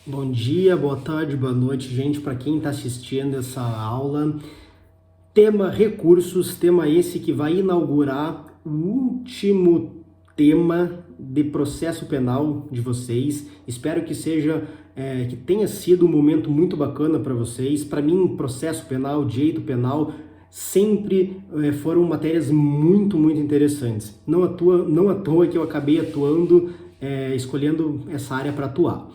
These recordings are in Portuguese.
Bom dia, boa tarde, boa noite, gente, para quem está assistindo essa aula. Tema recursos, tema esse que vai inaugurar o último tema de processo penal de vocês. Espero que seja, que tenha sido um momento muito bacana para vocês. Para mim, processo penal, direito penal, sempre foram matérias muito interessantes. Não à toa que eu acabei atuando, escolhendo essa área para atuar.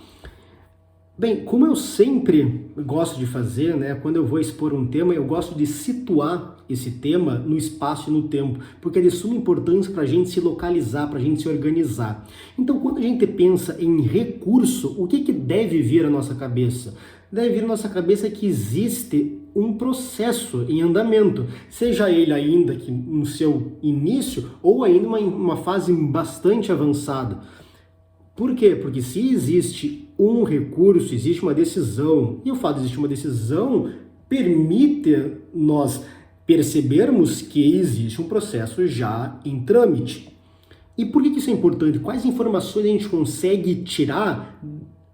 Bem, como eu sempre gosto de fazer, né, quando eu vou expor um tema, eu gosto de situar esse tema no espaço e no tempo, porque é de suma importância para a gente se localizar, para a gente se organizar. Então, quando a gente pensa em recurso, o que deve vir à nossa cabeça? Deve vir à nossa cabeça que existe um processo em andamento, seja ele ainda que no seu início ou ainda uma fase bastante avançada. Por quê? Porque se existe um recurso, existe uma decisão, e o fato de existir uma decisão permite nós percebermos que existe um processo já em trâmite. E por que isso é importante? Quais informações a gente consegue tirar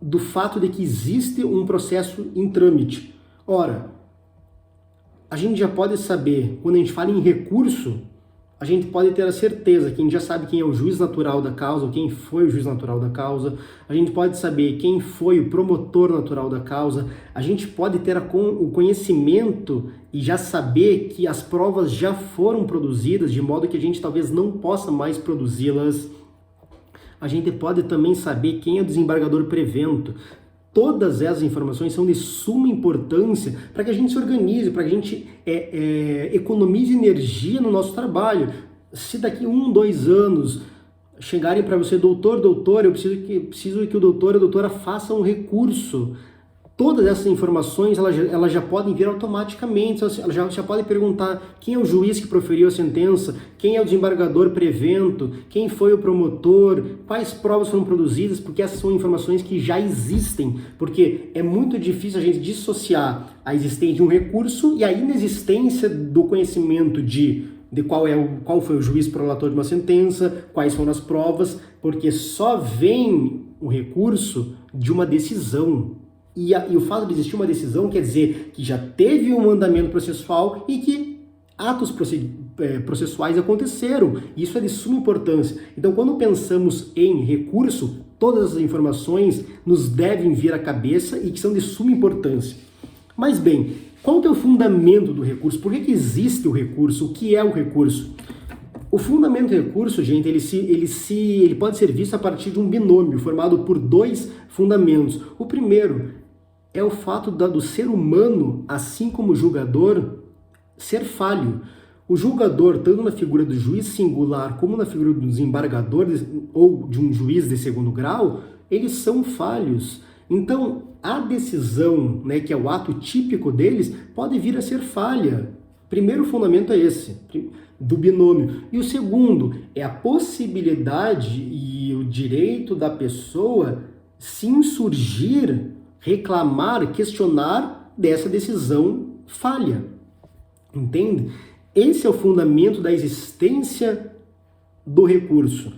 do fato de que existe um processo em trâmite? Ora, a gente já pode saber, quando a gente fala em recurso, a gente pode ter a certeza que a gente já sabe quem é o juiz natural da causa, ou quem foi o juiz natural da causa, a gente pode saber quem foi o promotor natural da causa, a gente pode ter o conhecimento e já saber que as provas já foram produzidas, de modo que a gente talvez não possa mais produzi-las. A gente pode também saber quem é o desembargador prevento. Todas essas informações são de suma importância para que a gente se organize, para que a gente economize energia no nosso trabalho. Se daqui 1, 2 anos chegarem para você, doutor, eu preciso que o doutor e a doutora façam um recurso, todas essas informações elas já podem vir automaticamente. Ela já pode perguntar quem é o juiz que proferiu a sentença, quem é o desembargador prevento, quem foi o promotor, quais provas foram produzidas, porque essas são informações que já existem, porque é muito difícil a gente dissociar a existência de um recurso e a inexistência do conhecimento de qual foi o juiz prolator de uma sentença, quais foram as provas, porque só vem o recurso de uma decisão. E o fato de existir uma decisão quer dizer que já teve um andamento processual e que atos processuais aconteceram. Isso é de suma importância. Então, quando pensamos em recurso, todas as informações nos devem vir à cabeça e que são de suma importância. Mas bem, qual que é o fundamento do recurso? Por que existe o recurso? O que é o recurso? O fundamento do recurso, gente, ele pode ser visto a partir de um binômio formado por 2 fundamentos. O primeiro é o fato do ser humano, assim como o julgador, ser falho. O julgador, tanto na figura do juiz singular como na figura do desembargador ou de um juiz de segundo grau, eles são falhos. Então, a decisão, né, que é o ato típico deles, pode vir a ser falha. O primeiro fundamento é esse, do binômio. E o segundo é a possibilidade e o direito da pessoa se insurgir, reclamar, questionar dessa decisão falha. Entende? Esse é o fundamento da existência do recurso.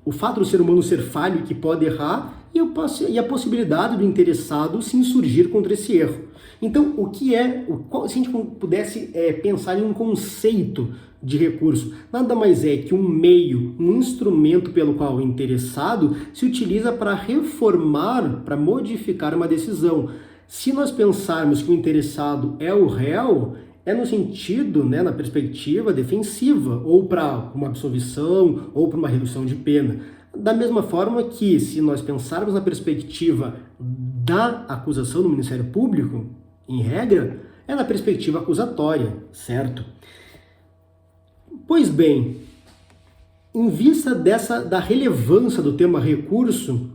O fato do ser humano ser falho, que pode errar, e a possibilidade do interessado se insurgir contra esse erro. Então, se a gente pudesse pensar em um conceito de recurso, nada mais é que um meio, um instrumento pelo qual o interessado se utiliza para reformar, para modificar uma decisão. Se nós pensarmos que o interessado é o réu, é no sentido, né, na perspectiva defensiva, ou para uma absolvição, ou para uma redução de pena. Da mesma forma que, se nós pensarmos na perspectiva da acusação do Ministério Público, em regra, é na perspectiva acusatória, certo? Pois bem, em vista da relevância do tema recurso,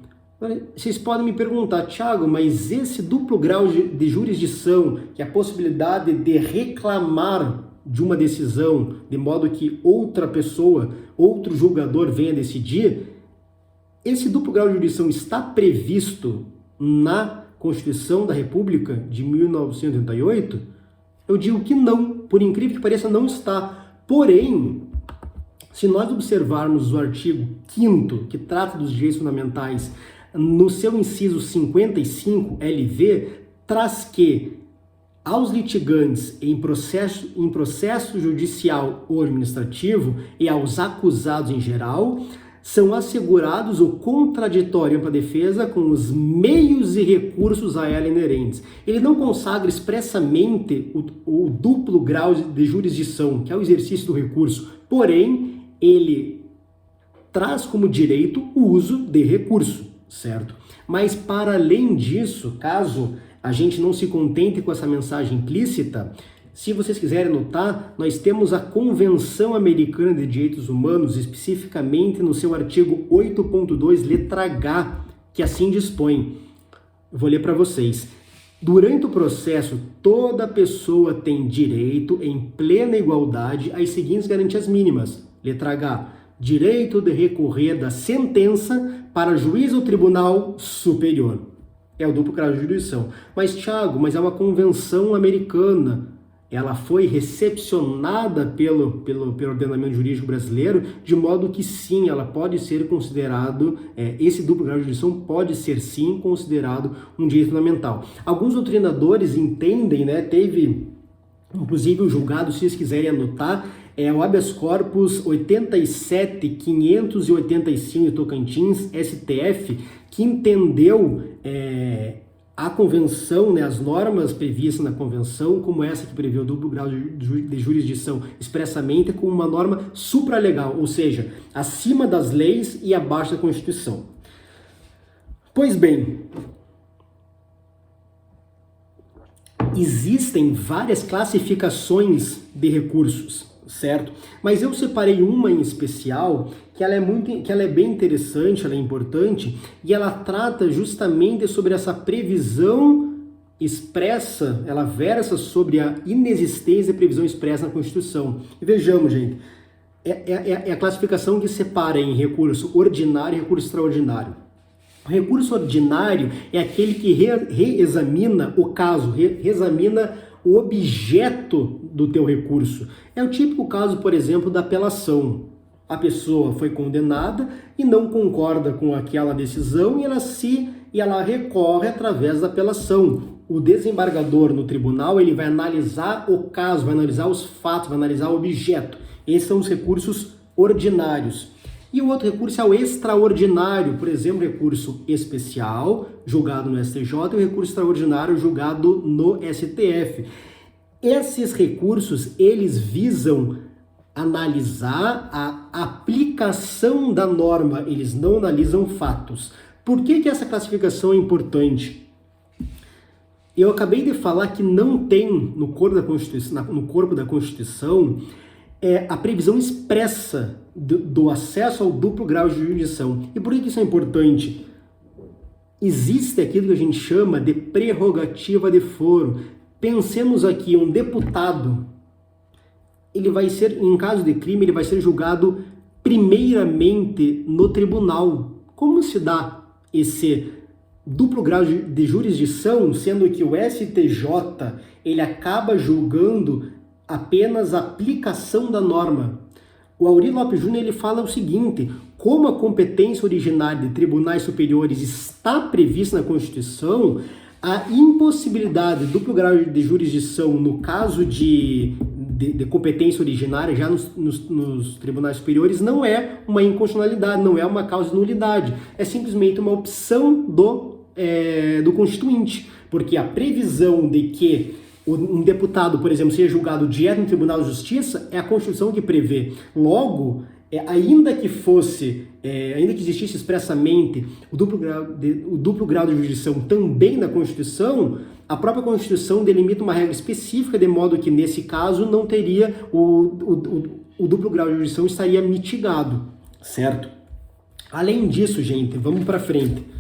vocês podem me perguntar, Thiago, mas esse duplo grau de jurisdição, que é a possibilidade de reclamar de uma decisão, de modo que outra pessoa, outro julgador venha decidir, esse duplo grau de jurisdição está previsto na Constituição da República de 1988? Eu digo que não, por incrível que pareça, não está. Porém, se nós observarmos o artigo 5º, que trata dos direitos fundamentais no seu inciso 55, LV, traz que aos litigantes em processo judicial ou administrativo e aos acusados em geral, são assegurados o contraditório para a defesa com os meios e recursos a ela inerentes. Ele não consagra expressamente o duplo grau de jurisdição, que é o exercício do recurso, porém, ele traz como direito o uso de recurso, certo? Mas, para além disso, caso a gente não se contente com essa mensagem implícita, se vocês quiserem notar, nós temos a Convenção Americana de Direitos Humanos, especificamente no seu artigo 8.2, letra H, que assim dispõe. Eu vou ler para vocês. Durante o processo, toda pessoa tem direito, em plena igualdade, às seguintes garantias mínimas. Letra H. Direito de recorrer da sentença para juiz ou tribunal superior. É o duplo grau de jurisdição. Mas, Thiago, mas é uma convenção americana. Ela foi recepcionada pelo ordenamento jurídico brasileiro, de modo que sim, ela pode ser considerado, esse duplo grau de jurisdição pode ser sim considerado um direito fundamental. Alguns doutrinadores entendem, né, teve inclusive o julgado, se vocês quiserem anotar, é o habeas corpus 87.585 de Tocantins, STF, que entendeu a convenção, né, as normas previstas na convenção, como essa que prevê o duplo grau de jurisdição expressamente, como uma norma supralegal, ou seja, acima das leis e abaixo da Constituição. Pois bem, existem várias classificações de recursos, certo? Mas eu separei uma em especial que ela é bem interessante, ela é importante, e ela trata justamente sobre essa previsão expressa, ela versa sobre a inexistência de previsão expressa na Constituição. E vejamos, gente, é a classificação que separa em recurso ordinário e recurso extraordinário. O recurso ordinário é aquele que reexamina o caso, reexamina o objeto do teu recurso. É o típico caso, por exemplo, da apelação. A pessoa foi condenada e não concorda com aquela decisão e ela recorre através da apelação. O desembargador no tribunal, ele vai analisar o caso, vai analisar os fatos, vai analisar o objeto. Esses são os recursos ordinários. E o outro recurso é o extraordinário, por exemplo, recurso especial, julgado no STJ, e o recurso extraordinário, julgado no STF. Esses recursos, eles visam analisar a aplicação da norma, eles não analisam fatos. Por que essa classificação é importante? Eu acabei de falar que não tem no corpo da Constituição a previsão expressa do acesso ao duplo grau de jurisdição. E por que isso é importante? Existe aquilo que a gente chama de prerrogativa de foro. Pensemos aqui, um deputado, ele vai ser, em caso de crime, ele vai ser julgado primeiramente no tribunal. Como se dá esse duplo grau de jurisdição, sendo que o STJ, ele acaba julgando apenas a aplicação da norma? O Aurélio Lopes Júnior, ele fala o seguinte: como a competência originária de tribunais superiores está prevista na Constituição, a impossibilidade de duplo grau de jurisdição no caso de competência originária já nos tribunais superiores não é uma inconstitucionalidade, não é uma causa de nulidade, é simplesmente uma opção do Constituinte, porque a previsão de que um deputado, por exemplo, seja julgado direto no Tribunal de Justiça é a Constituição que prevê. Logo, ainda que existisse expressamente o duplo grau de jurisdição também na Constituição, a própria Constituição delimita uma regra específica, de modo que, nesse caso, não teria o duplo grau de jurisdição, estaria mitigado, certo? Além disso, gente, vamos para frente.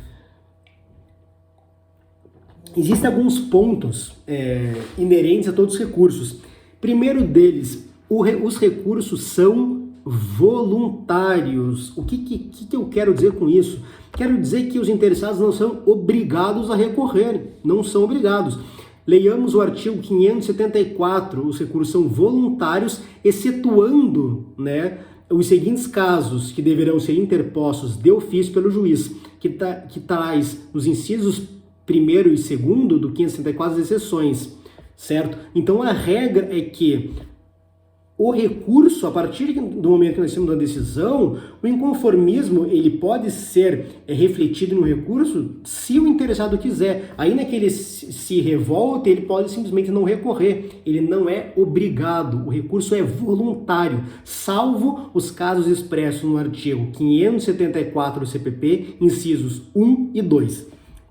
Existem alguns pontos inerentes a todos os recursos. Primeiro deles, os recursos são voluntários. O que eu quero dizer com isso? Quero dizer que os interessados não são obrigados a recorrer, não são obrigados. Leiamos o artigo 574, os recursos são voluntários, excetuando, né, os seguintes casos que deverão ser interpostos de ofício pelo juiz, que traz nos incisos 1º e 2º do 564 as exceções, certo? Então a regra é que o recurso, a partir do momento que nós temos uma decisão, o inconformismo ele pode ser refletido no recurso se o interessado quiser. Ainda que ele se revolte, ele pode simplesmente não recorrer. Ele não é obrigado. O recurso é voluntário, salvo os casos expressos no artigo 574 do CPP, incisos 1 e 2.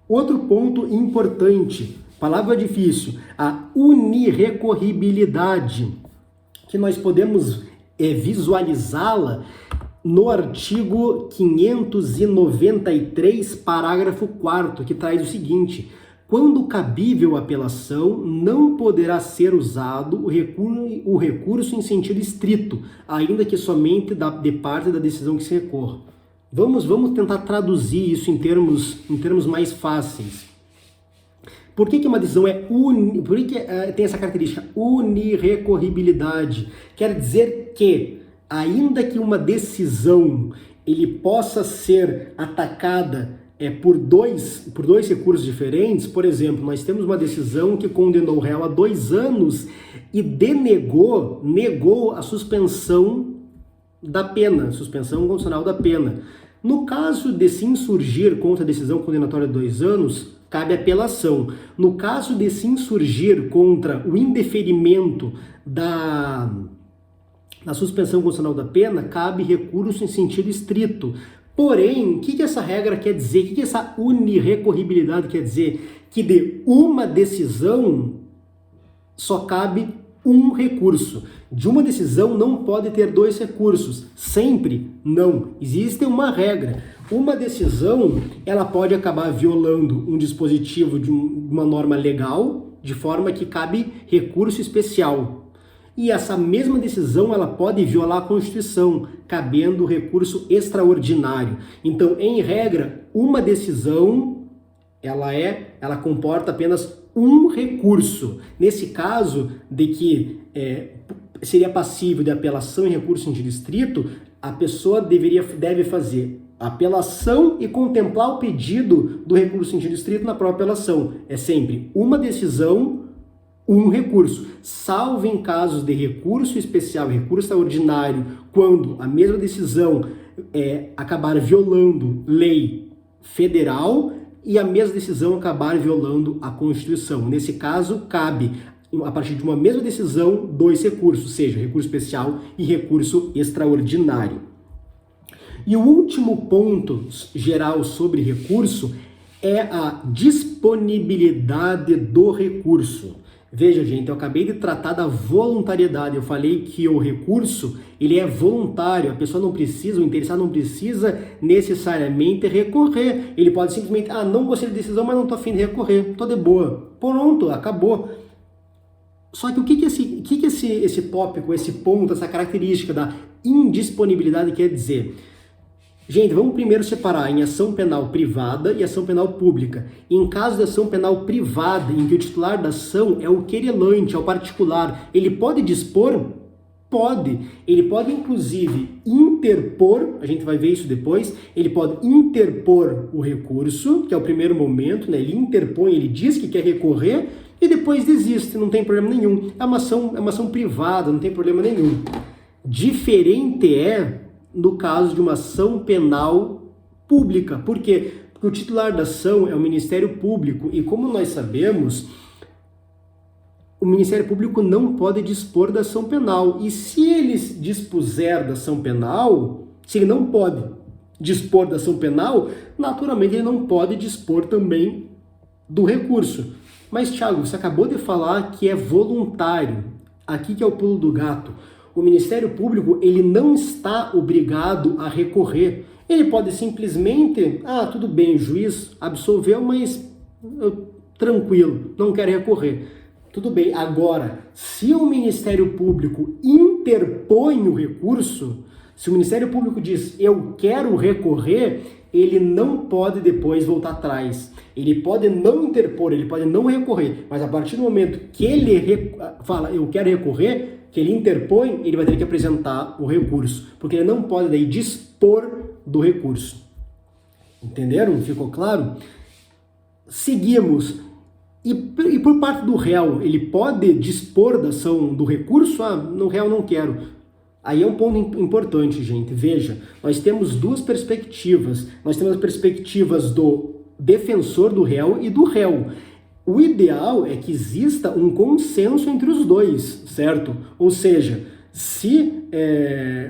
Outro ponto importante, palavra difícil, a unirrecorribilidade, que nós podemos visualizá-la no artigo 593, parágrafo 4º, que traz o seguinte: quando cabível apelação, não poderá ser usado o recurso em sentido estrito, ainda que somente de parte da decisão que se recorra. Vamos tentar traduzir isso em termos mais fáceis. Por que uma decisão por que tem essa característica unirrecorribilidade? Quer dizer que, ainda que uma decisão ele possa ser atacada por dois recursos diferentes, por exemplo, nós temos uma decisão que condenou o réu a 2 anos e negou a suspensão da pena, suspensão condicional da pena. No caso de se insurgir contra a decisão condenatória de 2 anos, cabe apelação. No caso de se insurgir contra o indeferimento da suspensão condicional da pena, cabe recurso em sentido estrito. Porém, o que essa regra quer dizer? O que essa unirrecorribilidade quer dizer? Que de uma decisão só cabe um recurso. De uma decisão não pode ter 2 recursos. Sempre não. Existe uma regra. Uma decisão, ela pode acabar violando um dispositivo de uma norma legal, de forma que cabe recurso especial. E essa mesma decisão, ela pode violar a Constituição, cabendo recurso extraordinário. Então, em regra, uma decisão, ela comporta apenas um recurso. Nesse caso, de que seria passível de apelação em recurso em sentido estrito, a pessoa deve fazer apelação e contemplar o pedido do recurso em sentido estrito na própria apelação. É sempre uma decisão, um recurso, salvo em casos de recurso especial e recurso extraordinário, quando a mesma decisão acabar violando lei federal e a mesma decisão acabar violando a Constituição. Nesse caso, cabe, a partir de uma mesma decisão, 2 recursos, seja recurso especial e recurso extraordinário. E o último ponto geral sobre recurso é a disponibilidade do recurso. Veja, gente, eu acabei de tratar da voluntariedade. Eu falei que o recurso, ele é voluntário. A pessoa não precisa, o interessado não precisa necessariamente recorrer. Ele pode simplesmente, não gostei da decisão, mas não estou afim de recorrer. Estou de boa. Pronto, acabou. Só que o que esse tópico, esse ponto, essa característica da indisponibilidade quer dizer? Gente, vamos primeiro separar em ação penal privada e ação penal pública. Em caso de ação penal privada, em que o titular da ação é o querelante, é o particular, ele pode dispor? Pode. Ele pode, inclusive, interpor, a gente vai ver isso depois, ele pode interpor o recurso, que é o primeiro momento, né? Ele interpõe, ele diz que quer recorrer e depois desiste, não tem problema nenhum. É uma ação privada, não tem problema nenhum. Diferente no caso de uma ação penal pública. Por quê? Porque o titular da ação é o Ministério Público e, como nós sabemos, o Ministério Público não pode dispor da ação penal. E se ele dispuser da ação penal, se ele não pode dispor da ação penal, naturalmente ele não pode dispor também do recurso. Mas, Thiago, você acabou de falar que é voluntário. Aqui que é o pulo do gato. O Ministério Público, ele não está obrigado a recorrer. Ele pode simplesmente, tudo bem, o juiz absolveu, mas tranquilo, não quero recorrer. Tudo bem. Agora, se o Ministério Público interpõe o recurso, se o Ministério Público diz, eu quero recorrer, ele não pode depois voltar atrás. Ele pode não interpor, ele pode não recorrer, mas a partir do momento que ele fala, eu quero recorrer, que ele interpõe, ele vai ter que apresentar o recurso, porque ele não pode daí dispor do recurso. Entenderam? Ficou claro? Seguimos. E por parte do réu, ele pode dispor da ação do recurso? Ah, no réu não quero. Aí é um ponto importante, gente. Veja, nós temos duas perspectivas. Nós temos as perspectivas do defensor do réu e do réu. O ideal é que exista um consenso entre os dois, certo? Ou seja, se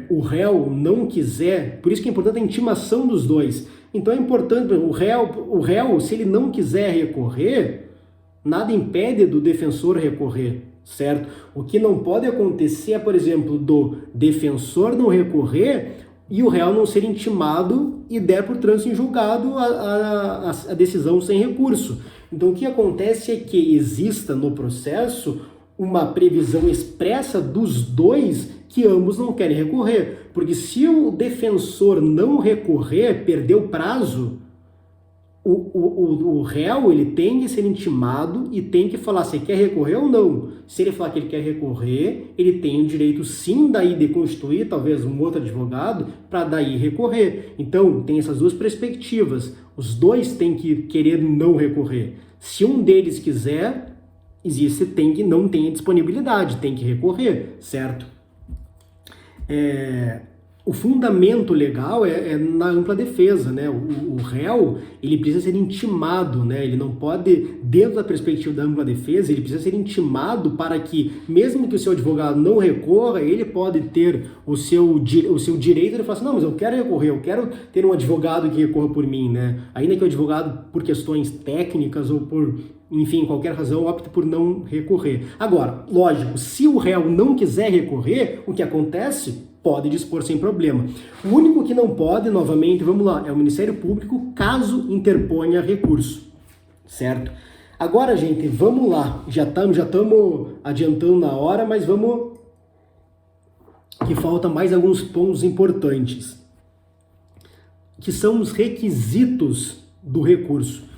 o réu não quiser, por isso que é importante a intimação dos dois. Então é importante, o réu, se ele não quiser recorrer, nada impede do defensor recorrer, certo? O que não pode acontecer é, por exemplo, do defensor não recorrer e o réu não ser intimado e der por trânsito em julgado a decisão sem recurso. Então o que acontece é que exista no processo uma previsão expressa dos dois que ambos não querem recorrer. Porque se o defensor não recorrer, perder o prazo, o réu ele tem que ser intimado e tem que falar se quer recorrer ou não. Se ele falar que ele quer recorrer, ele tem o direito sim daí de constituir talvez um outro advogado para daí recorrer. Então tem essas duas perspectivas. Os dois têm que querer não recorrer. Se um deles quiser, não tem disponibilidade, tem que recorrer, certo? O fundamento legal é na ampla defesa, né? O réu, ele precisa ser intimado, né? Ele não pode, dentro da perspectiva da ampla defesa, ele precisa ser intimado para que, mesmo que o seu advogado não recorra, ele pode ter o seu direito de falar assim, não, mas eu quero recorrer, eu quero ter um advogado que recorra por mim, né? Ainda que o advogado, por questões técnicas ou por, enfim, qualquer razão, opte por não recorrer. Agora, lógico, se o réu não quiser recorrer, o que acontece? Pode dispor sem problema. O único que não pode, novamente, vamos lá, é o Ministério Público, caso interponha recurso, certo? Agora, gente, vamos lá. Já estamos adiantando na hora, mas vamos... que falta mais alguns pontos importantes, que são os requisitos do recurso.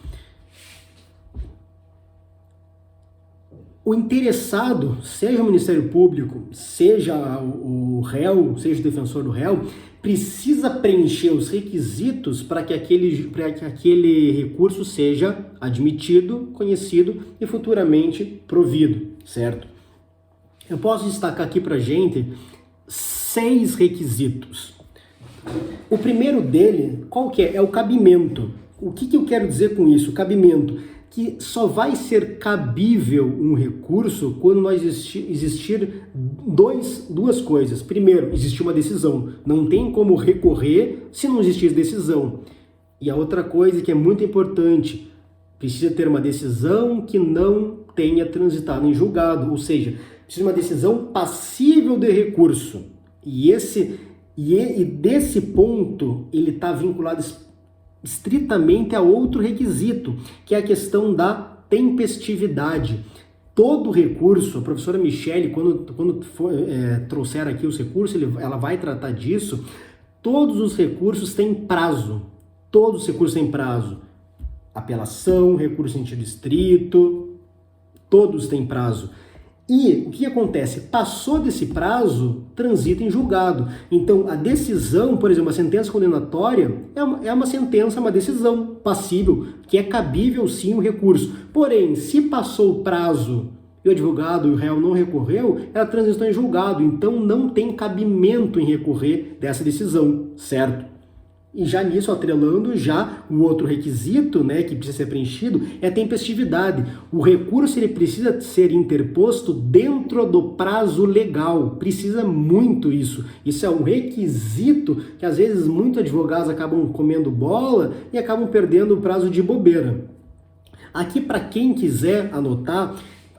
O interessado, seja o Ministério Público, seja o réu, seja o defensor do réu, precisa preencher os requisitos para que aquele recurso seja admitido, conhecido e futuramente provido, certo? Eu posso destacar aqui para a gente 6 requisitos. O primeiro dele, qual que é? É o cabimento. O que eu quero dizer com isso? O cabimento. Que só vai ser cabível um recurso quando nós existir duas coisas. Primeiro, existir uma decisão. Não tem como recorrer se não existir decisão. E a outra coisa que é muito importante, precisa ter uma decisão que não tenha transitado em julgado, ou seja, precisa de uma decisão passível de recurso. E desse ponto, ele está vinculado estritamente a outro requisito, que é a questão da tempestividade. Todo recurso, a professora Michele, quando trouxer aqui os recursos, ela vai tratar disso, todos os recursos têm prazo. Todos os recursos têm prazo. Apelação, recurso em sentido estrito, todos têm prazo. E o que acontece? Passou desse prazo, transita em julgado. Então, a decisão, por exemplo, a sentença condenatória é uma sentença, uma decisão passível, que é cabível sim o recurso. Porém, se passou o prazo e o advogado e o réu não recorreu, ela transitou em julgado. Então, não tem cabimento em recorrer dessa decisão, certo? E já nisso, atrelando já o outro requisito, né, que precisa ser preenchido, é a tempestividade. O recurso ele precisa ser interposto dentro do prazo legal. Precisa muito isso. Isso é um requisito que às vezes muitos advogados acabam comendo bola e acabam perdendo o prazo de bobeira. Aqui, para quem quiser anotar,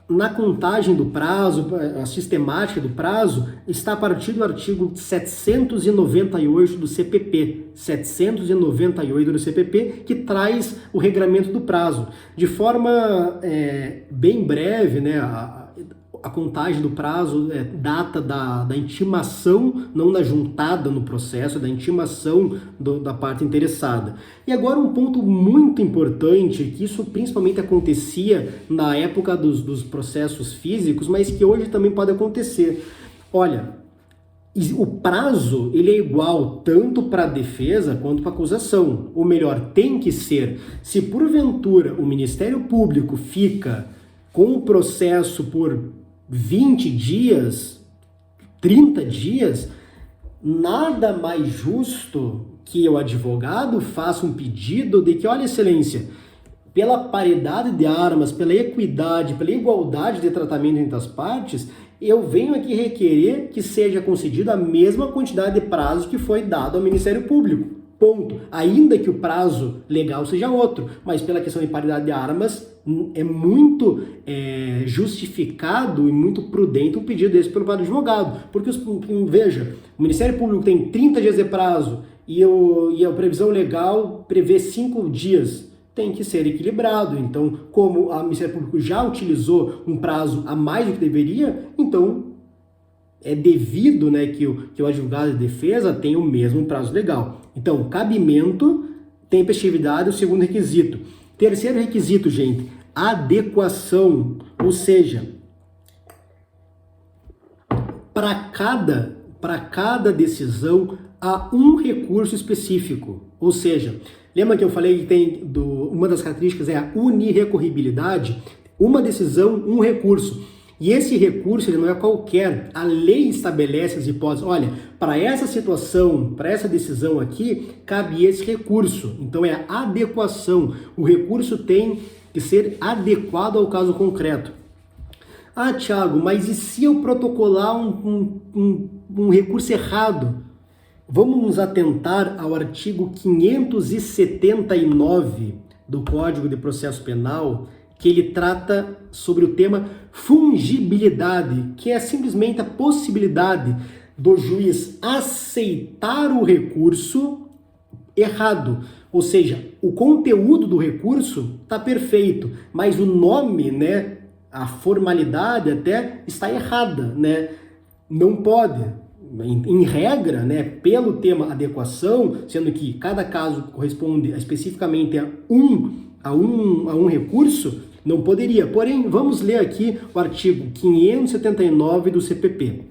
na contagem do prazo, a sistemática do prazo, está a partir do artigo 798 do CPP. 798 do CPP, que traz o regramento do prazo. De forma bem breve, né, a contagem do prazo data da intimação, não da juntada no processo, da intimação da parte interessada. E agora um ponto muito importante, que isso principalmente acontecia na época dos processos físicos, mas que hoje também pode acontecer. Olha, o prazo ele é igual tanto para a defesa quanto para a acusação. Ou melhor, tem que ser. Se porventura o Ministério Público fica com o processo por 20 dias, 30 dias, nada mais justo que o advogado faça um pedido de que, olha, excelência, pela paridade de armas, pela equidade, pela igualdade de tratamento entre as partes, eu venho aqui requerer que seja concedida a mesma quantidade de prazo que foi dado ao Ministério Público. Ponto. Ainda que o prazo legal seja outro, mas pela questão de paridade de armas, é muito justificado e muito prudente um pedido desse pelo advogado. Porque, veja, o Ministério Público tem 30 dias de prazo e a previsão legal prevê 5 dias. Tem que ser equilibrado. Então, como o Ministério Público já utilizou um prazo a mais do que deveria, então é devido, né, que o advogado de defesa tenha o mesmo prazo legal. Então, cabimento, tempestividade, o segundo requisito. Terceiro requisito, gente, adequação. Ou seja, para cada decisão há um recurso específico. Ou seja, lembra que eu falei que uma das características é a unirrecorribilidade? Uma decisão, um recurso. E esse recurso ele não é qualquer. A lei estabelece as hipóteses. Olha, para essa situação, para essa decisão aqui, cabe esse recurso. Então é a adequação. O recurso tem que ser adequado ao caso concreto. Ah, Thiago, mas e se eu protocolar um recurso errado? Vamos nos atentar ao artigo 579 do Código de Processo Penal, que ele trata sobre o tema fungibilidade, que é simplesmente a possibilidade do juiz aceitar o recurso errado. Ou seja, o conteúdo do recurso está perfeito, mas o nome, né, a formalidade até está errada, né? Não pode. Em regra, né, pelo tema adequação, sendo que cada caso corresponde especificamente a um recurso, não poderia. Porém, vamos ler aqui o artigo 579 do CPP.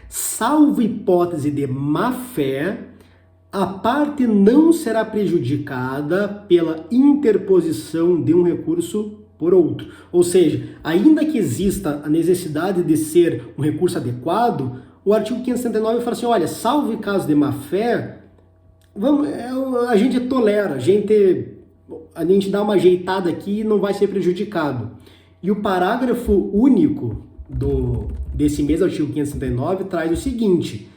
Salvo hipótese de má-fé, a parte não será prejudicada pela interposição de um recurso por outro. Ou seja, ainda que exista a necessidade de ser um recurso adequado, o artigo 579 fala assim, olha, salvo caso de má-fé, a gente tolera, a gente dá uma ajeitada aqui e não vai ser prejudicado. E o parágrafo único desse mesmo artigo 569 traz o seguinte,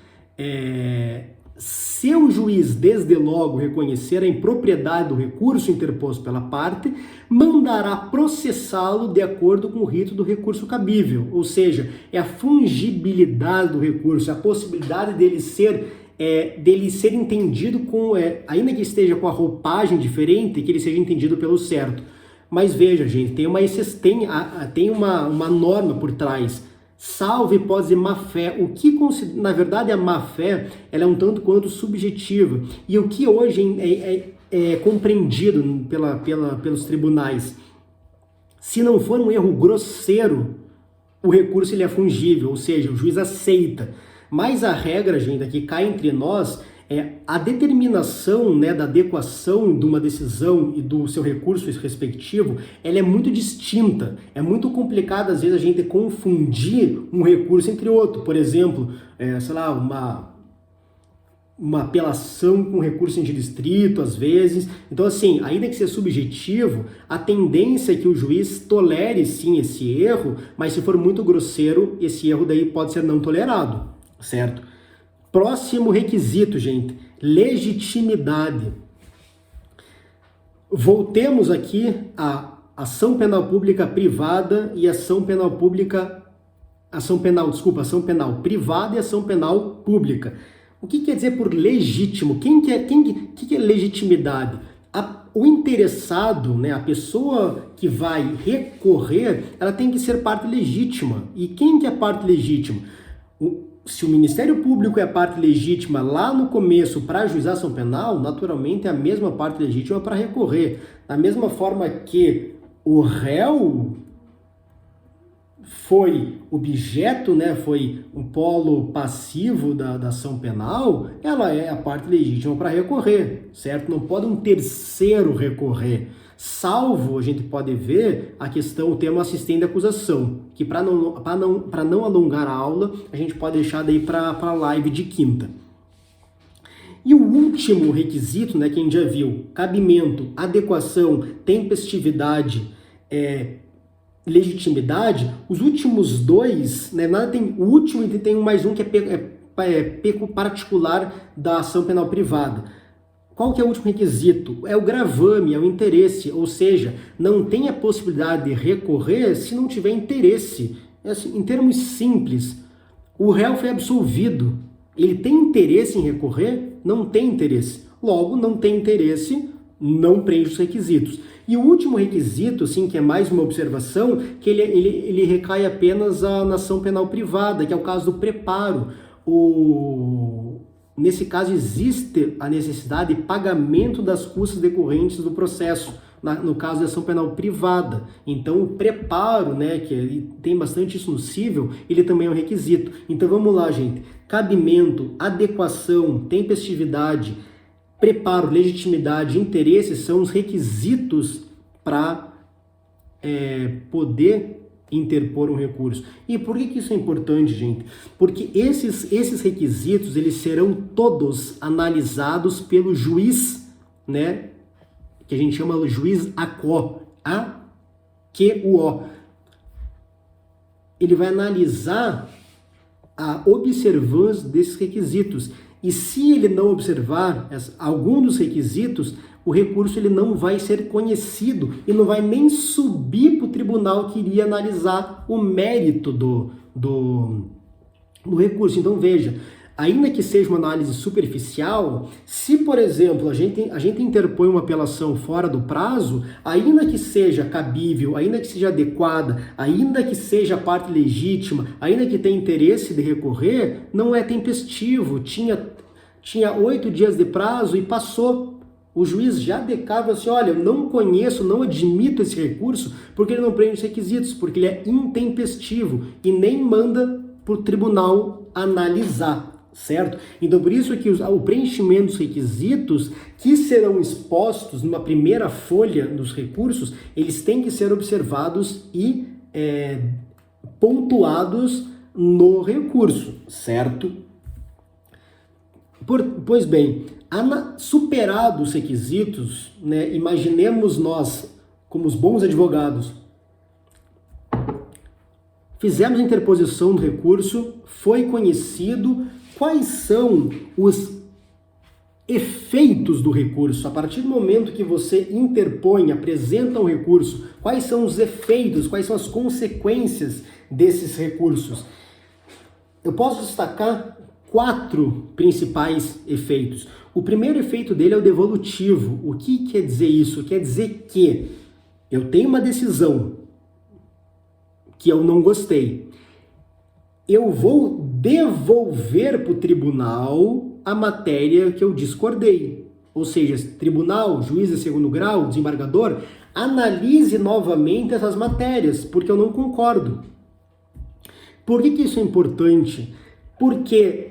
se o juiz desde logo reconhecer a impropriedade do recurso interposto pela parte, mandará processá-lo de acordo com o rito do recurso cabível, ou seja, é a fungibilidade do recurso, a possibilidade dele ser entendido com, ainda que esteja com a roupagem diferente, que ele seja entendido pelo certo. Mas veja, gente, tem uma norma por trás. Salvo hipótese de má-fé. O que, na verdade, a má-fé ela é um tanto quanto subjetiva. E o que hoje é compreendido pelos tribunais, se não for um erro grosseiro, o recurso ele é fungível, ou seja, o juiz aceita. Mas a regra, gente, que cai entre nós é a determinação, né, da adequação de uma decisão e do seu recurso respectivo, ela é muito distinta. É muito complicado, às vezes, a gente confundir um recurso entre outro. Por exemplo, sei lá, uma apelação com recurso antidistrito, às vezes. Então, assim, ainda que seja subjetivo, a tendência é que o juiz tolere, sim, esse erro, mas se for muito grosseiro, esse erro daí pode ser não tolerado, certo? Próximo requisito, gente, legitimidade. Voltemos aqui à ação penal pública privada e ação penal privada e ação penal pública. O que quer dizer por legítimo? O que é legitimidade? O interessado, né, a pessoa que vai recorrer, ela tem que ser parte legítima. E quem que é parte legítima? Se o Ministério Público é a parte legítima lá no começo para ajuizar ação penal, naturalmente é a mesma parte legítima para recorrer. Da mesma forma que o réu foi objeto, né, foi um polo passivo da ação penal, ela é a parte legítima para recorrer, certo? Não pode um terceiro recorrer, salvo, a gente pode ver a questão, o termo assistente de acusação, que para não alongar a aula, a gente pode deixar daí para a live de quinta. E o último requisito, né, que a gente já viu, cabimento, adequação, tempestividade, legitimidade, os últimos dois, né, o último tem mais um que é particular da ação penal privada. Qual que é o último requisito? É o gravame, é o interesse, ou seja, não tem a possibilidade de recorrer se não tiver interesse. Assim, em termos simples, o réu foi absolvido, ele tem interesse em recorrer? Não tem interesse. Logo, não tem interesse, não preenche os requisitos. E o último requisito, assim, que é mais uma observação, que ele recai apenas na ação penal privada, que é o caso do preparo. Nesse caso, existe a necessidade de pagamento das custas decorrentes do processo, no caso da ação penal privada. Então, o preparo, né, que tem bastante isso no cível, ele também é um requisito. Então, vamos lá, gente. Cabimento, adequação, tempestividade, preparo, legitimidade, interesse são os requisitos para poder interpor um recurso. E por que isso é importante, gente? Porque esses requisitos, eles serão todos analisados pelo juiz, né, que a gente chama de juiz AQO, A-Q-U-O. Ele vai analisar a observância desses requisitos. E se ele não observar algum dos requisitos, o recurso ele não vai ser conhecido e não vai nem subir para o tribunal que iria analisar o mérito do recurso. Então veja, ainda que seja uma análise superficial, se, por exemplo, a gente interpõe uma apelação fora do prazo, ainda que seja cabível, ainda que seja adequada, ainda que seja parte legítima, ainda que tenha interesse de recorrer, não é tempestivo. Tinha 8 dias de prazo e passou. O juiz já declara assim, olha, eu não conheço, não admito esse recurso, porque ele não preenche os requisitos, porque ele é intempestivo e nem manda para o tribunal analisar, certo? Então, por isso que o preenchimento dos requisitos que serão expostos numa primeira folha dos recursos, eles têm que ser observados e pontuados no recurso, certo? Pois bem, superados os requisitos, né, imaginemos nós, como os bons advogados, fizemos a interposição do recurso, foi conhecido quais são os efeitos do recurso. A partir do momento que você interpõe, apresenta um recurso, quais são os efeitos, quais são as consequências desses recursos? Eu posso destacar 4 principais efeitos. O primeiro efeito dele é o devolutivo. O que quer dizer isso? Quer dizer que eu tenho uma decisão que eu não gostei. Eu vou devolver para o tribunal a matéria que eu discordei. Ou seja, tribunal, juiz de segundo grau, desembargador, analise novamente essas matérias, porque eu não concordo. Por que isso é importante? Porque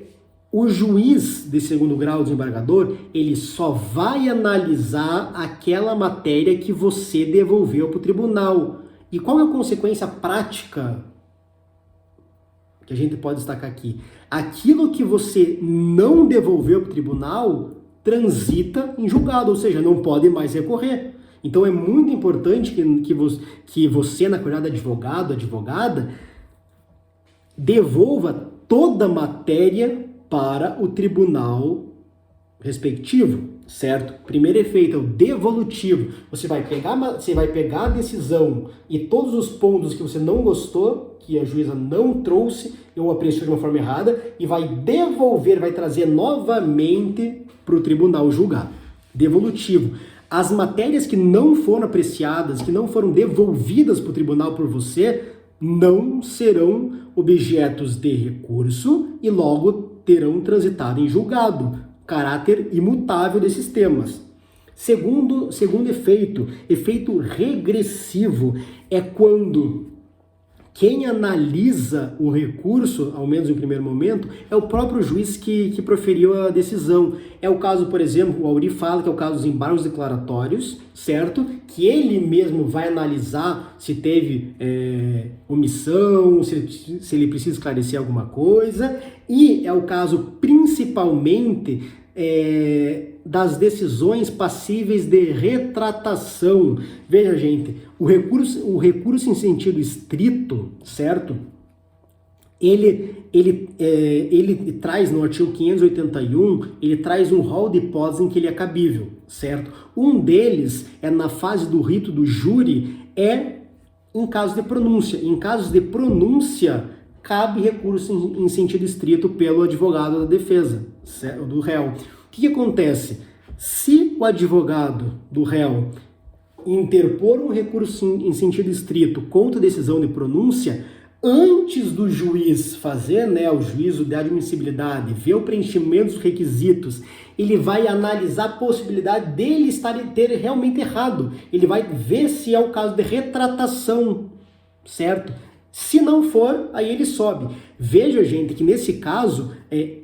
o juiz de segundo grau, desembargador, ele só vai analisar aquela matéria que você devolveu para o tribunal. E qual é a consequência prática que a gente pode destacar aqui? Aquilo que você não devolveu para o tribunal transita em julgado, ou seja, não pode mais recorrer. Então é muito importante que você, na qualidade de advogado, advogada, devolva toda a matéria para o tribunal respectivo, certo? Primeiro efeito é o devolutivo. Você vai pegar a decisão e todos os pontos que você não gostou, que a juíza não trouxe ou apreciou de uma forma errada, e vai devolver, vai trazer novamente para o tribunal julgar. Devolutivo. As matérias que não foram apreciadas, que não foram devolvidas para o tribunal por você, não serão objetos de recurso e logo terão transitado em julgado, caráter imutável desses temas. Segundo efeito regressivo, é quando Quem analisa o recurso, ao menos em primeiro momento, é o próprio juiz que proferiu a decisão. É o caso, por exemplo, o Auri fala que é o caso dos embargos declaratórios, certo? Que ele mesmo vai analisar se teve omissão, se ele precisa esclarecer alguma coisa, e é o caso principalmente das decisões passíveis de retratação. Veja, gente, o recurso em sentido estrito, certo? Ele traz no artigo 581, ele traz um rol de hipóteses em que ele é cabível, certo? Um deles é na fase do rito do júri, em caso de pronúncia. Em casos de pronúncia, cabe recurso em sentido estrito pelo advogado da defesa, certo? Do réu. O que acontece? Se o advogado do réu interpor um recurso em sentido estrito contra a decisão de pronúncia, antes do juiz fazer o juízo de admissibilidade, ver o preenchimento dos requisitos, ele vai analisar a possibilidade dele ter realmente errado. Ele vai ver se é o caso de retratação, certo? Se não for, aí ele sobe. Veja, gente, que nesse caso,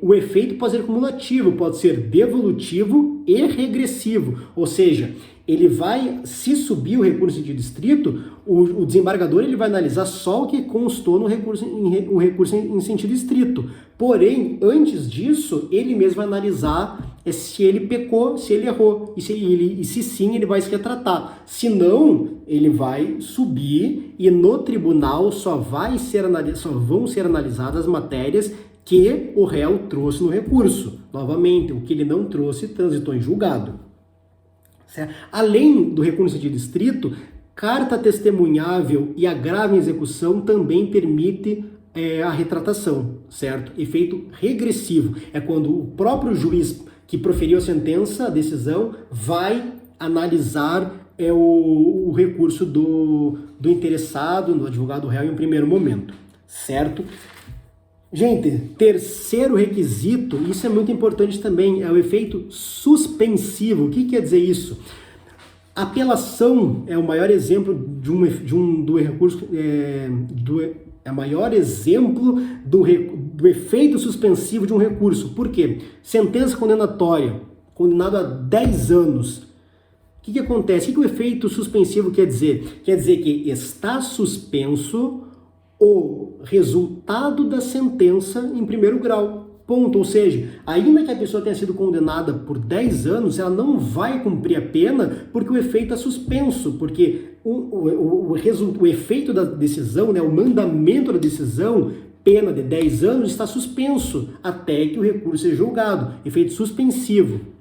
o efeito pode ser cumulativo, pode ser devolutivo e regressivo. Ou seja, ele vai, se subir o recurso de distrito, o desembargador ele vai analisar só o que constou no recurso em sentido estrito. Porém, antes disso, ele mesmo vai analisar se ele pecou, se ele errou, e se sim, ele vai se retratar. Se não, ele vai subir e no tribunal só vão ser analisadas as matérias que o réu trouxe no recurso. Novamente, o que ele não trouxe transitou em julgado. Certo? Além do recurso em sentido estrito, carta testemunhável e agravo em execução também permite a retratação, certo? Efeito regressivo. É quando o próprio juiz que proferiu a sentença, a decisão, vai analisar o recurso do interessado, do advogado réu em um primeiro momento, certo? Gente, terceiro requisito, isso é muito importante também, é o efeito suspensivo. O que quer dizer isso? A apelação é o maior exemplo do recurso, é o maior exemplo do efeito suspensivo de um recurso. Por quê? Sentença condenatória, condenado a 10 anos. O que acontece? O que o efeito suspensivo quer dizer? Quer dizer que está suspenso o resultado da sentença em primeiro grau. Ponto. Ou seja, ainda que a pessoa tenha sido condenada por 10 anos, ela não vai cumprir a pena porque o efeito é suspenso, porque o efeito da decisão, o mandamento da decisão, pena de 10 anos, está suspenso até que o recurso seja julgado. Efeito suspensivo.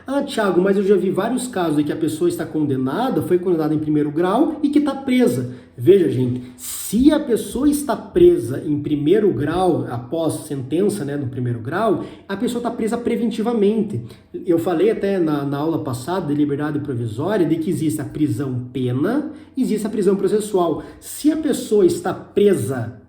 Ah, Thiago, mas eu já vi vários casos em que a pessoa está condenada, foi condenada em primeiro grau e que está presa. Veja, gente, se a pessoa está presa em primeiro grau, após sentença no primeiro grau, a pessoa está presa preventivamente. Eu falei até na aula passada de liberdade provisória de que existe a prisão pena e existe a prisão processual. Se a pessoa está presa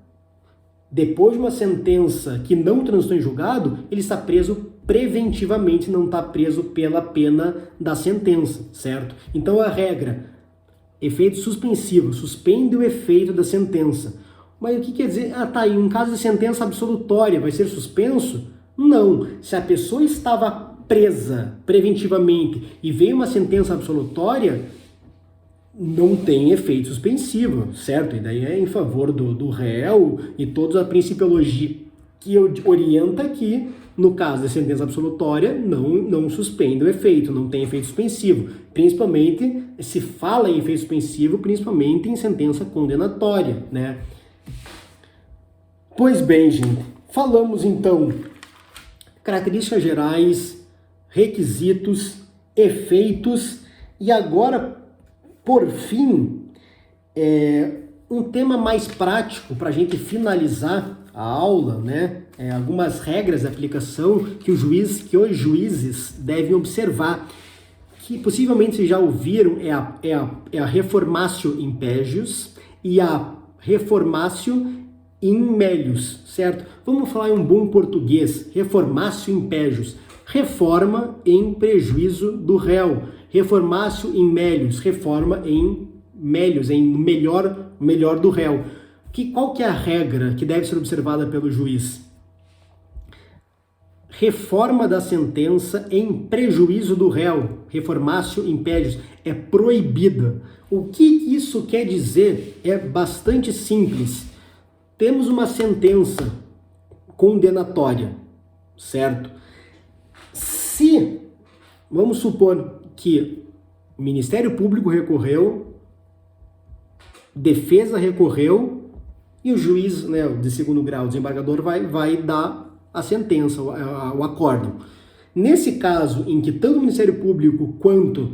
depois de uma sentença que não transitou em julgado, ele está preso preventivamente, não está preso pela pena da sentença, certo? Então a regra, efeito suspensivo, suspende o efeito da sentença. Mas o que quer dizer? Ah, tá, em um caso de sentença absolutória, vai ser suspenso? Não. Se a pessoa estava presa preventivamente e veio uma sentença absolutória, não tem efeito suspensivo, certo? E daí é em favor do réu e toda a principiologia que orienta que, no caso da sentença absolutória, não suspende o efeito, não tem efeito suspensivo. Principalmente, se fala em efeito suspensivo, principalmente em sentença condenatória, né? Pois bem, gente, falamos então características gerais, requisitos, efeitos e agora, por fim, um tema mais prático para a gente finalizar a aula, né? Algumas regras de aplicação que os juízes devem observar, que possivelmente vocês já ouviram, é a reformatio impegius e a reformatio in melius, certo? Vamos falar em um bom português, reformatio impegius, reforma em prejuízo do réu, reformatio in melius, reforma em melius, em melhor do réu. Qual que é a regra que deve ser observada pelo juiz? Reforma da sentença em prejuízo do réu, reformatio impedius, é proibida. O que isso quer dizer? É bastante simples. Temos uma sentença condenatória, certo? Se, vamos supor que o Ministério Público recorreu, defesa recorreu e o juiz, né, de segundo grau, o desembargador, vai dar a sentença, o acórdão. Nesse caso, em que tanto o Ministério Público quanto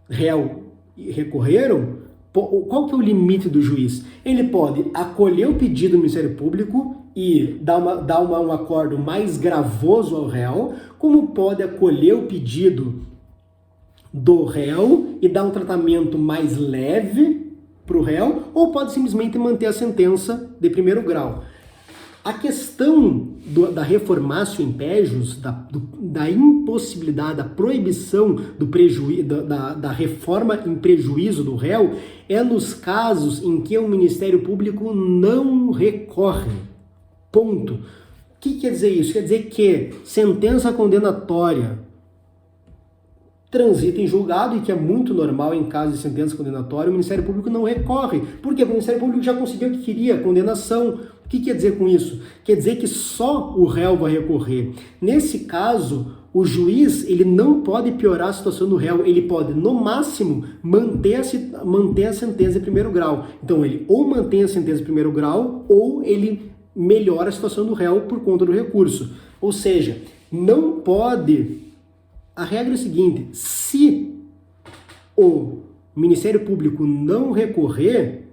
réu recorreram, qual que é o limite do juiz? Ele pode acolher o pedido do Ministério Público e dar um acórdão mais gravoso ao réu, como pode acolher o pedido do réu e dar um tratamento mais leve para o réu, ou pode simplesmente manter a sentença de primeiro grau. A questão da reformatio impedius, da impossibilidade, da proibição da reforma em prejuízo do réu, é nos casos em que o Ministério Público não recorre. Ponto. O que quer dizer isso? Quer dizer que sentença condenatória transita em julgado, e que é muito normal em caso de sentença condenatória, o Ministério Público não recorre. Por quê? Porque o Ministério Público já conseguiu o que queria, condenação. O que quer dizer com isso? Quer dizer que só o réu vai recorrer. Nesse caso, o juiz ele não pode piorar a situação do réu, ele pode, no máximo, manter a sentença em primeiro grau. Então, ele ou mantém a sentença em primeiro grau, ou ele melhora a situação do réu por conta do recurso. Ou seja, não pode... A regra é a seguinte: se o Ministério Público não recorrer,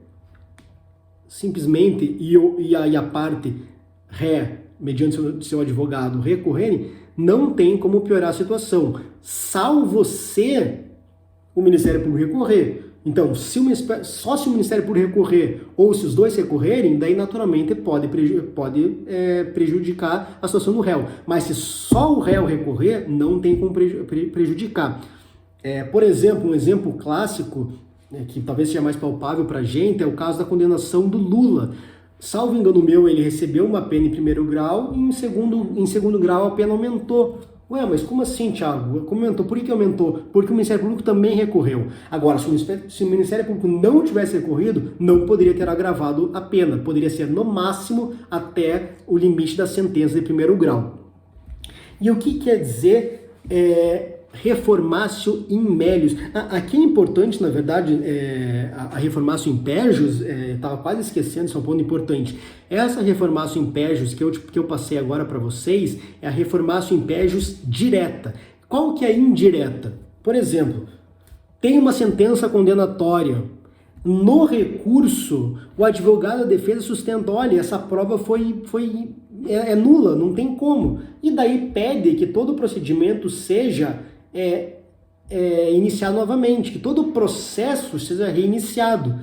simplesmente, e a parte ré, mediante seu advogado, recorrerem, não tem como piorar a situação, salvo se o Ministério Público recorrer. Então, só se o Ministério Público recorrer, ou se os dois recorrerem, daí naturalmente pode prejudicar a situação do réu. Mas se só o réu recorrer, não tem como prejudicar. Por exemplo, um exemplo clássico, que talvez seja mais palpável para a gente, é o caso da condenação do Lula. Salvo engano meu, ele recebeu uma pena em primeiro grau e em segundo grau a pena aumentou. Ué, mas como assim, Thiago? Como aumentou? Por que aumentou? Porque o Ministério Público também recorreu. Agora, se o Ministério Público não tivesse recorrido, não poderia ter agravado a pena. Poderia ser, no máximo, até o limite da sentença de primeiro grau. E o que quer dizer reformatio in melius? Aqui é importante, na verdade, a reformatio impedius, estava quase esquecendo, isso é um ponto importante. Essa reformatio impedius que eu passei agora para vocês é a reformatio impedius direta. Qual que é a indireta? Por exemplo, tem uma sentença condenatória. No recurso, o advogado da defesa sustenta: olha, essa prova é nula, não tem como. E daí pede que todo o procedimento seja iniciado novamente, que todo o processo seja reiniciado.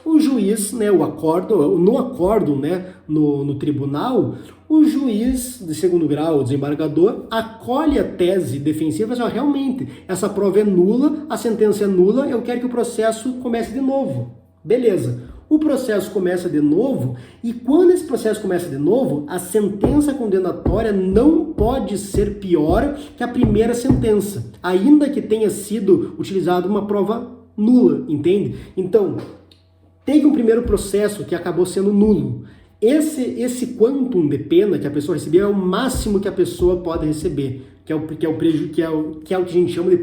O juiz, né, no acórdão, né, no tribunal, o juiz de segundo grau, o desembargador, acolhe a tese defensiva e fala: realmente, essa prova é nula, a sentença é nula, eu quero que o processo comece de novo. Beleza. O processo começa de novo, e quando esse processo começa de novo, a sentença condenatória não pode ser pior que a primeira sentença, ainda que tenha sido utilizada uma prova nula, entende? Então, teve um primeiro processo que acabou sendo nulo. Esse quantum de pena que a pessoa recebeu é o máximo que a pessoa pode receber, que é o que a gente chama de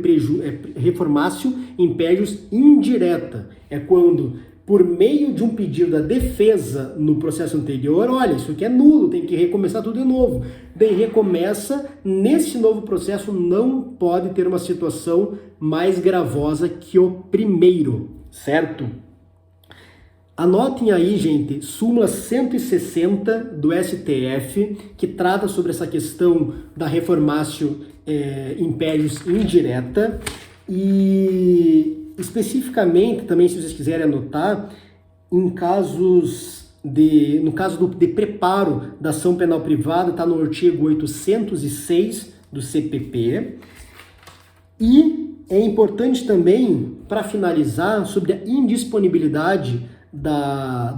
reformatio impedius indireta. É quando, por meio de um pedido da defesa no processo anterior, olha, isso aqui é nulo, tem que recomeçar tudo de novo. Daí recomeça, nesse novo processo não pode ter uma situação mais gravosa que o primeiro, certo? Anotem aí, gente, súmula 160 do STF, que trata sobre essa questão da reformatio impedius indireta, e especificamente, também se vocês quiserem anotar, no caso de preparo da ação penal privada, está no artigo 806 do CPP. E é importante também, para finalizar, sobre a indisponibilidade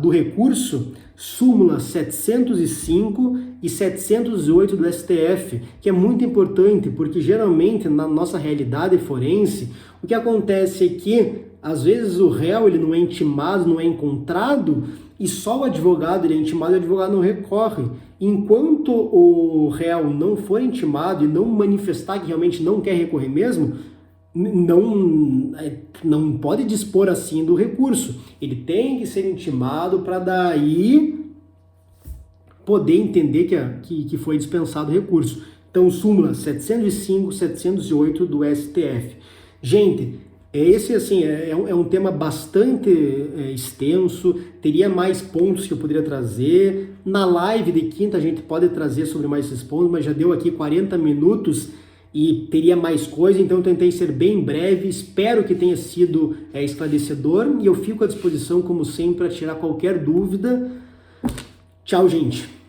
do recurso, súmula 705 e 708 do STF, que é muito importante, porque geralmente na nossa realidade forense, o que acontece é que às vezes o réu ele não é intimado, não é encontrado, e só o advogado ele é intimado e o advogado não recorre. Enquanto o réu não for intimado e não manifestar que realmente não quer recorrer mesmo, não pode dispor assim do recurso. Ele tem que ser intimado para daí poder entender que foi dispensado o recurso. Então, súmula 705, 708 do STF. Gente, esse assim, é um tema bastante extenso, teria mais pontos que eu poderia trazer. Na live de quinta a gente pode trazer sobre mais esses pontos, mas já deu aqui 40 minutos e teria mais coisa, então eu tentei ser bem breve. Espero que tenha sido esclarecedor e eu fico à disposição, como sempre, para tirar qualquer dúvida. Tchau, gente!